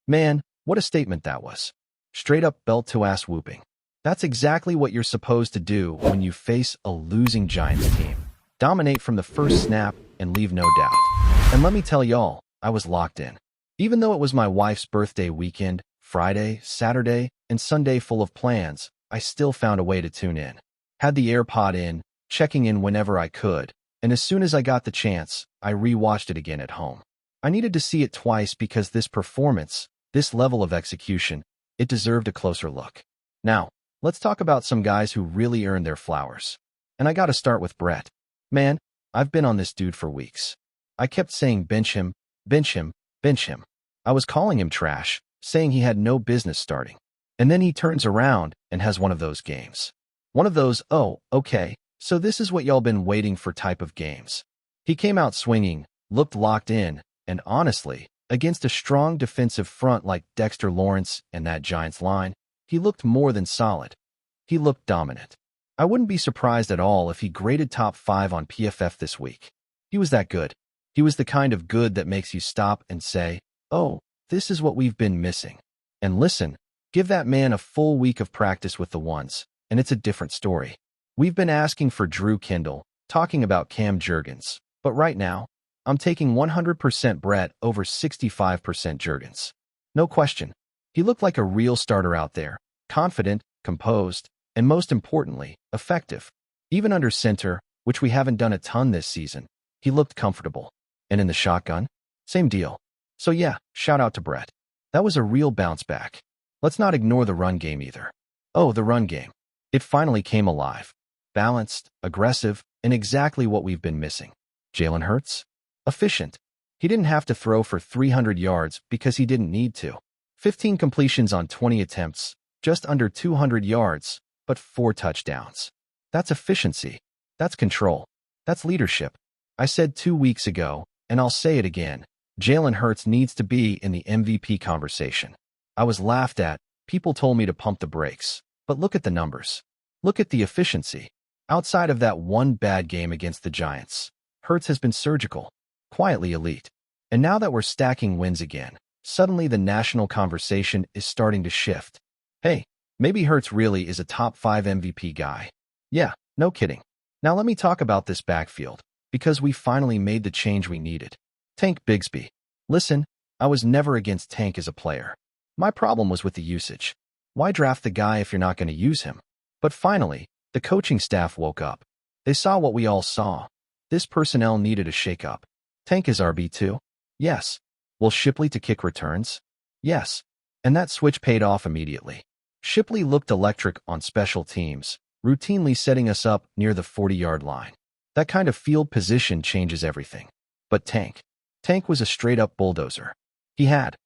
Man, what a statement that was. Straight up belt-to-ass whooping. That's exactly what you're supposed to do when you face a losing Giants team. Dominate from the first snap and leave no doubt. And let me tell y'all, I was locked in. Even though it was my wife's birthday weekend, Friday, Saturday, and Sunday full of plans, I still found a way to tune in. Had the AirPod in, checking in whenever I could, and as soon as I got the chance, I rewatched it again at home. I needed to see it twice because this performance, this level of execution, it deserved a closer look. Now, let's talk about some guys who really earned their flowers. And I gotta start with Brett. Man, I've been on this dude for weeks. I kept saying bench him, bench him, bench him. I was calling him trash, saying he had no business starting. And then he turns around and has one of those games. One of those, oh, okay, so this is what y'all been waiting for type of games. He came out swinging, looked locked in, and honestly, against a strong defensive front like Dexter Lawrence and that Giants line, he looked more than solid. He looked dominant. I wouldn't be surprised at all if he graded top 5 on PFF this week. He was that good. He was the kind of good that makes you stop and say, oh, this is what we've been missing. And listen, give that man a full week of practice with the ones, and it's a different story. We've been asking for Drew Kindle, talking about Cam Jurgens, but right now, I'm taking 100% Brett over 65% Jurgens. No question. He looked like a real starter out there, confident, composed, and most importantly, effective. Even under center, which we haven't done a ton this season, he looked comfortable. And in the shotgun, same deal. So yeah, shout out to Brett. That was a real bounce back. Let's not ignore the run game either. Oh, the run game. It finally came alive. Balanced, aggressive, and exactly what we've been missing. Jalen Hurts? Efficient. He didn't have to throw for 300 yards because he didn't need to. 15 completions on 20 attempts, just under 200 yards, but 4 touchdowns. That's efficiency. That's control. That's leadership. I said 2 weeks ago, and I'll say it again, Jalen Hurts needs to be in the MVP conversation. I was laughed at, people told me to pump the brakes, but look at the numbers. Look at the efficiency. Outside of that one bad game against the Giants, Hurts has been surgical, quietly elite. And now that we're stacking wins again, suddenly the national conversation is starting to shift. Hey, maybe Hurts really is a top 5 MVP guy. Yeah, no kidding. Now let me talk about this backfield, because we finally made the change we needed. Tank Bigsby. Listen, I was never against Tank as a player. My problem was with the usage. Why draft the guy if you're not going to use him? But finally, the coaching staff woke up. They saw what we all saw. This personnel needed a shakeup. Tank is RB2? Yes. Will Shipley to kick returns? Yes. And that switch paid off immediately. Shipley looked electric on special teams, routinely setting us up near the 40-yard line. That kind of field position changes everything. But Tank was a straight-up bulldozer. He had,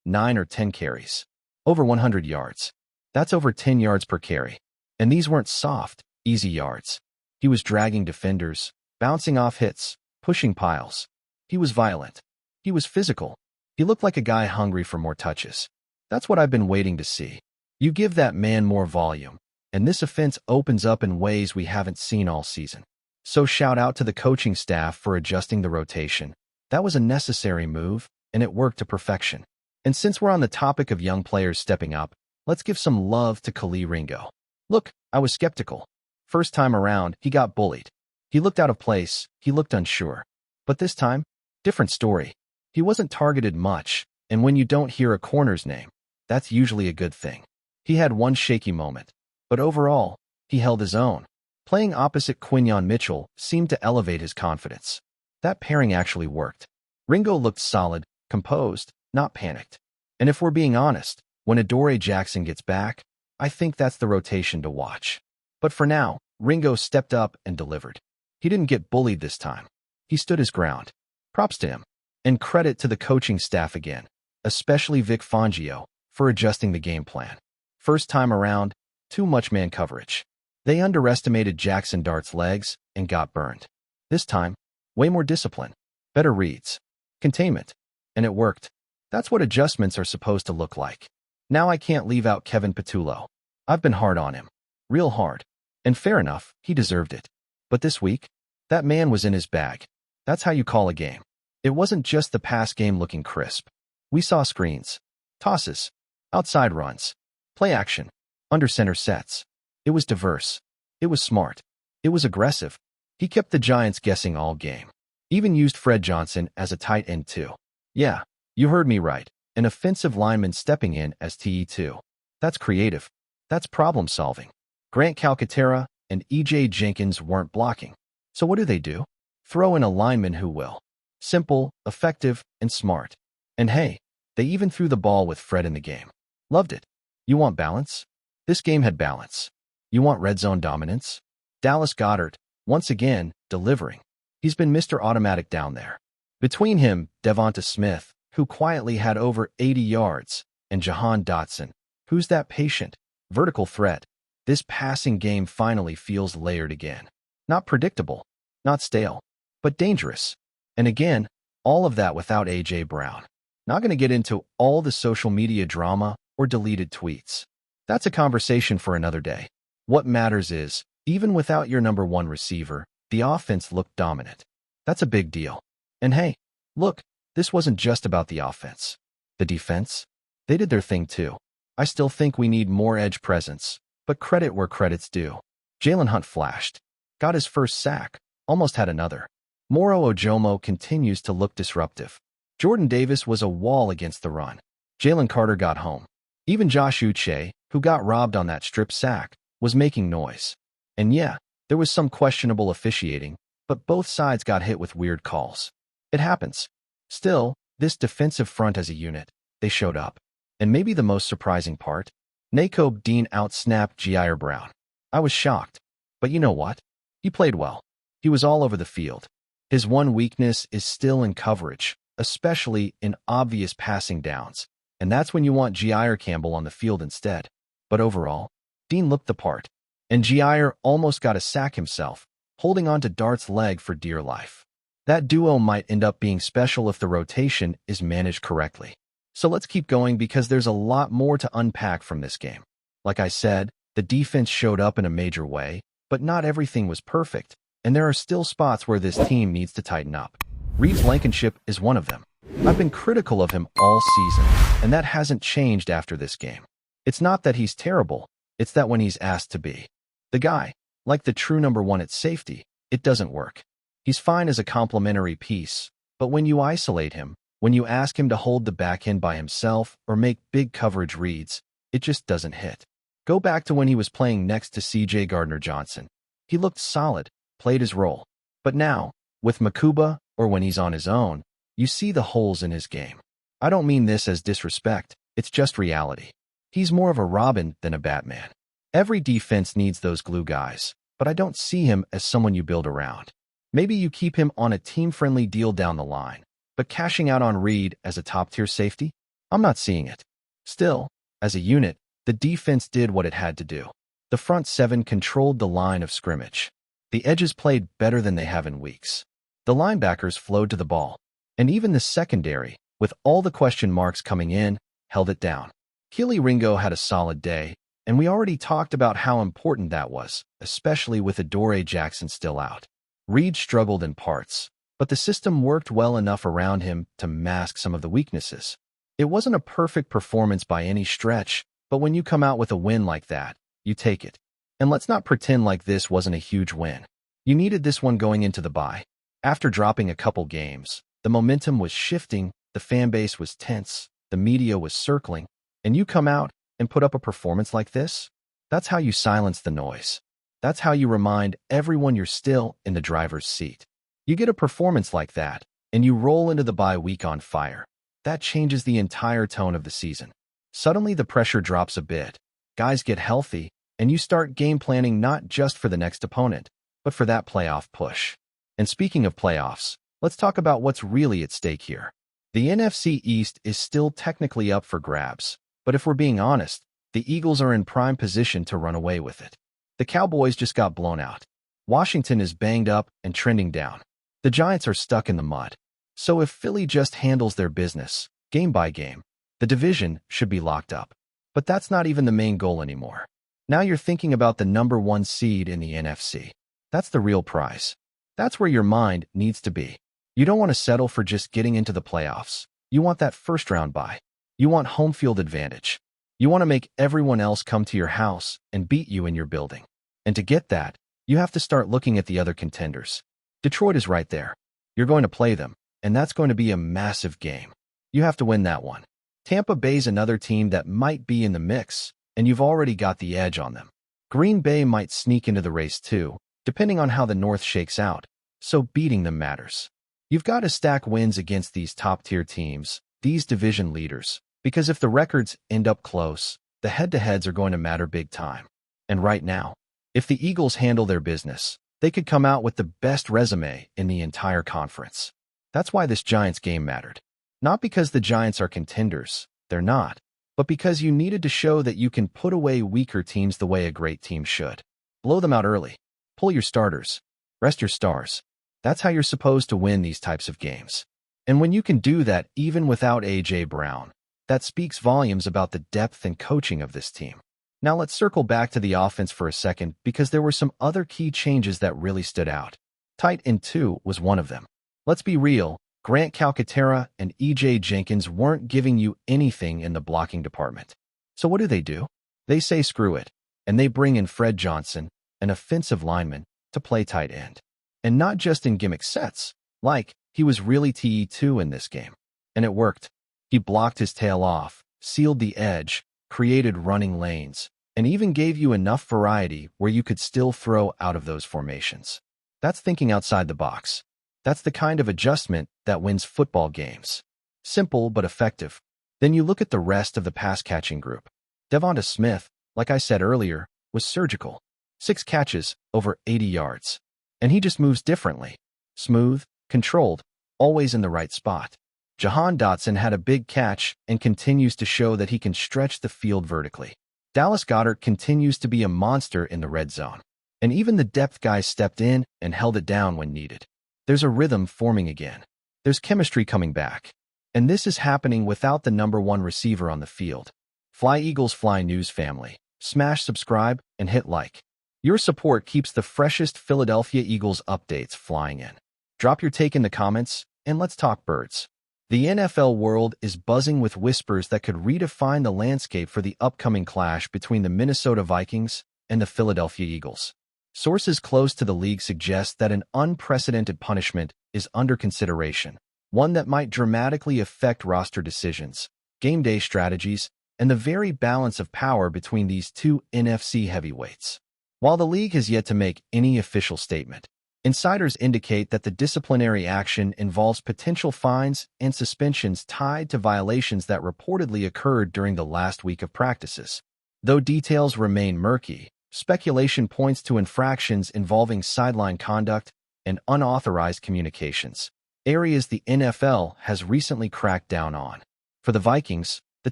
9 or 10 carries. Over 100 yards. That's over 10 yards per carry. And these weren't soft, easy yards. He was dragging defenders, bouncing off hits, pushing piles. He was violent. He was physical. He looked like a guy hungry for more touches. That's what I've been waiting to see. You give that man more volume, and this offense opens up in ways we haven't seen all season. So shout out to the coaching staff for adjusting the rotation. That was a necessary move, and it worked to perfection. And since we're on the topic of young players stepping up, let's give some love to Khalil Ringo. Look, I was skeptical. First time around, he got bullied. He looked out of place, he looked unsure. But this time, different story. He wasn't targeted much, and when you don't hear a corner's name, that's usually a good thing. He had one shaky moment, but overall, he held his own. Playing opposite Quinyon Mitchell seemed to elevate his confidence. That pairing actually worked. Ringo looked solid, composed, not panicked. And if we're being honest, when Adoree Jackson gets back, I think that's the rotation to watch. But for now, Ringo stepped up and delivered. He didn't get bullied this time. He stood his ground. Props to him. And credit to the coaching staff again, especially Vic Fangio, for adjusting the game plan. First time around, too much man coverage. They underestimated Jackson Dart's legs and got burned. This time, way more discipline, better reads, containment, and it worked. That's what adjustments are supposed to look like. Now I can't leave out Kevin Patullo. I've been hard on him. Real hard. And fair enough, he deserved it. But this week, that man was in his bag. That's how you call a game. It wasn't just the pass game looking crisp. We saw screens, tosses, outside runs, play action, under center sets. It was diverse. It was smart. It was aggressive. He kept the Giants guessing all game. Even used Fred Johnson as a tight end too. Yeah, you heard me right. An offensive lineman stepping in as TE2. That's creative. That's problem solving. Grant Calcaterra and E.J. Jenkins weren't blocking. So what do? Throw in a lineman who will. Simple, effective, and smart. And hey, they even threw the ball with Fred in the game. Loved it. You want balance? This game had balance. You want red zone dominance? Dallas Goedert, once again, delivering. He's been Mr. Automatic down there. Between him, Devonta Smith, who quietly had over 80 yards, and Jahan Dotson, who's that patient, vertical threat. This passing game finally feels layered again. Not predictable, not stale, but dangerous. And again, all of that without A.J. Brown. Not going to get into all the social media drama or deleted tweets. That's a conversation for another day. What matters is, even without your number one receiver, the offense looked dominant. That's a big deal. And hey, look, this wasn't just about the offense. The defense? They did their thing too. I still think we need more edge presence, but credit where credit's due. Jalen Hurts flashed. Got his first sack. Almost had another. Moro Ojomo continues to look disruptive. Jordan Davis was a wall against the run. Jalen Carter got home. Even Josh Uche, who got robbed on that strip sack, was making noise. And yeah, there was some questionable officiating, but both sides got hit with weird calls. It happens. Still, this defensive front as a unit, they showed up. And maybe the most surprising part? Nakobe Dean outsnapped Jair Brown. I was shocked. But you know what? He played well. He was all over the field. His one weakness is still in coverage, especially in obvious passing downs. And that's when you want Jair Campbell on the field instead. But overall, Dean looked the part. And Jair almost got a sack himself, holding on to Dart's leg for dear life. That duo might end up being special if the rotation is managed correctly. So let's keep going because there's a lot more to unpack from this game. Like I said, the defense showed up in a major way, but not everything was perfect, and there are still spots where this team needs to tighten up. Reed Blankenship is one of them. I've been critical of him all season, and that hasn't changed after this game. It's not that he's terrible, it's that when he's asked to be the guy, like the true number one at safety, it doesn't work. He's fine as a complementary piece, but when you isolate him, when you ask him to hold the back end by himself or make big coverage reads, it just doesn't hit. Go back to when he was playing next to C.J. Gardner-Johnson. He looked solid, played his role. But now, with Makuba, or when he's on his own, you see the holes in his game. I don't mean this as disrespect, it's just reality. He's more of a Robin than a Batman. Every defense needs those glue guys, but I don't see him as someone you build around. Maybe you keep him on a team-friendly deal down the line, but cashing out on Reed as a top-tier safety? I'm not seeing it. Still, as a unit, the defense did what it had to do. The front seven controlled the line of scrimmage. The edges played better than they have in weeks. The linebackers flowed to the ball. And even the secondary, with all the question marks coming in, held it down. Keely Ringo had a solid day, and we already talked about how important that was, especially with Adoree Jackson still out. Reed struggled in parts, but the system worked well enough around him to mask some of the weaknesses. It wasn't a perfect performance by any stretch, but when you come out with a win like that, you take it. And let's not pretend like this wasn't a huge win. You needed this one going into the bye. After dropping a couple games, the momentum was shifting, the fan base was tense, the media was circling, and you come out and put up a performance like this? That's how you silence the noise. That's how you remind everyone you're still in the driver's seat. You get a performance like that, and you roll into the bye week on fire. That changes the entire tone of the season. Suddenly the pressure drops a bit. Guys get healthy, and you start game planning not just for the next opponent, but for that playoff push. And speaking of playoffs, let's talk about what's really at stake here. The NFC East is still technically up for grabs, but if we're being honest, the Eagles are in prime position to run away with it. The Cowboys just got blown out. Washington is banged up and trending down. The Giants are stuck in the mud. So if Philly just handles their business, game by game, the division should be locked up. But that's not even the main goal anymore. Now you're thinking about the number one seed in the NFC. That's the real prize. That's where your mind needs to be. You don't want to settle for just getting into the playoffs. You want that first round bye. You want home field advantage. You want to make everyone else come to your house and beat you in your building. And to get that, you have to start looking at the other contenders. Detroit is right there. You're going to play them, and that's going to be a massive game. You have to win that one. Tampa Bay's another team that might be in the mix, and you've already got the edge on them. Green Bay might sneak into the race too, depending on how the North shakes out, so beating them matters. You've got to stack wins against these top-tier teams, these division leaders, because if the records end up close, the head-to-heads are going to matter big time. And right now, if the Eagles handle their business, they could come out with the best resume in the entire conference. That's why this Giants game mattered. Not because the Giants are contenders, they're not, but because you needed to show that you can put away weaker teams the way a great team should. Blow them out early. Pull your starters. Rest your stars. That's how you're supposed to win these types of games. And when you can do that even without A.J. Brown, that speaks volumes about the depth and coaching of this team. Now let's circle back to the offense for a second because there were some other key changes that really stood out. Tight end 2 was one of them. Let's be real, Grant Calcaterra and E.J. Jenkins weren't giving you anything in the blocking department. So what do? They say screw it, and they bring in Fred Johnson, an offensive lineman, to play tight end. And not just in gimmick sets, like he was really TE2 in this game. And it worked. He blocked his tail off, sealed the edge, created running lanes, and even gave you enough variety where you could still throw out of those formations. That's thinking outside the box. That's the kind of adjustment that wins football games. Simple but effective. Then you look at the rest of the pass-catching group. Devonta Smith, like I said earlier, was surgical. 6 catches, over 80 yards. And he just moves differently. Smooth, controlled, always in the right spot. Jahan Dotson had a big catch and continues to show that he can stretch the field vertically. Dallas Goedert continues to be a monster in the red zone. And even the depth guys stepped in and held it down when needed. There's a rhythm forming again. There's chemistry coming back. And this is happening without the number 1 receiver on the field. FlyEaglesFly News family, smash subscribe and hit like. Your support keeps the freshest Philadelphia Eagles updates flying in. Drop your take in the comments, and let's talk birds. The NFL world is buzzing with whispers that could redefine the landscape for the upcoming clash between the Minnesota Vikings and the Philadelphia Eagles. Sources close to the league suggest that an unprecedented punishment is under consideration, one that might dramatically affect roster decisions, game day strategies, and the very balance of power between these two NFC heavyweights. While the league has yet to make any official statement, insiders indicate that the disciplinary action involves potential fines and suspensions tied to violations that reportedly occurred during the last week of practices. Though details remain murky, speculation points to infractions involving sideline conduct and unauthorized communications, areas the NFL has recently cracked down on. For the Vikings, the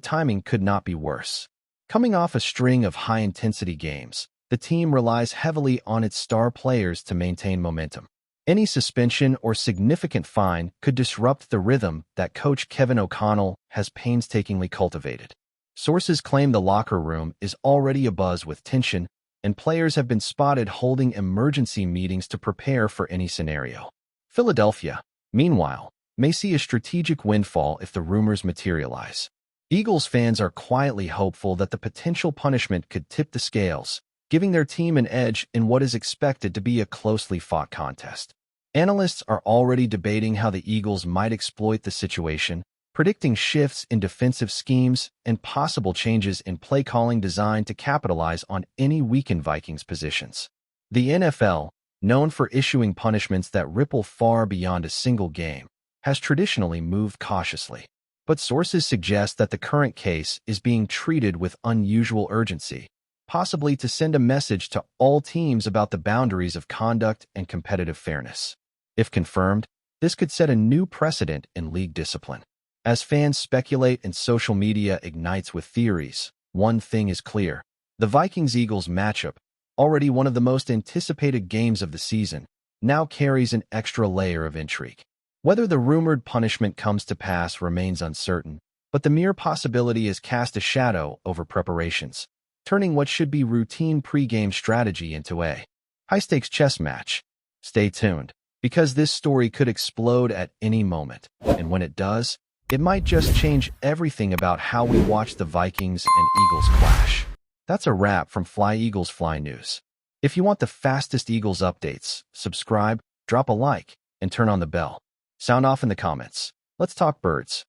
timing could not be worse. Coming off a string of high-intensity games, the team relies heavily on its star players to maintain momentum. Any suspension or significant fine could disrupt the rhythm that coach Kevin O'Connell has painstakingly cultivated. Sources claim the locker room is already abuzz with tension, and players have been spotted holding emergency meetings to prepare for any scenario. Philadelphia, meanwhile, may see a strategic windfall if the rumors materialize. Eagles fans are quietly hopeful that the potential punishment could tip the scales, giving their team an edge in what is expected to be a closely fought contest. Analysts are already debating how the Eagles might exploit the situation, predicting shifts in defensive schemes and possible changes in play calling designed to capitalize on any weakened Vikings positions. The NFL, known for issuing punishments that ripple far beyond a single game, has traditionally moved cautiously. But sources suggest that the current case is being treated with unusual urgency, possibly to send a message to all teams about the boundaries of conduct and competitive fairness. If confirmed, this could set a new precedent in league discipline. As fans speculate and social media ignites with theories, one thing is clear. The Vikings-Eagles matchup, already one of the most anticipated games of the season, now carries an extra layer of intrigue. Whether the rumored punishment comes to pass remains uncertain, but the mere possibility has cast a shadow over preparations, turning what should be routine pre-game strategy into a high-stakes chess match. Stay tuned, because this story could explode at any moment, and when it does, It might just change everything about how we watch the Vikings and Eagles clash. That's a wrap from FlyEaglesFly News. If you want the fastest Eagles updates, subscribe, drop a like, and turn on the bell. Sound off in the comments. Let's talk birds.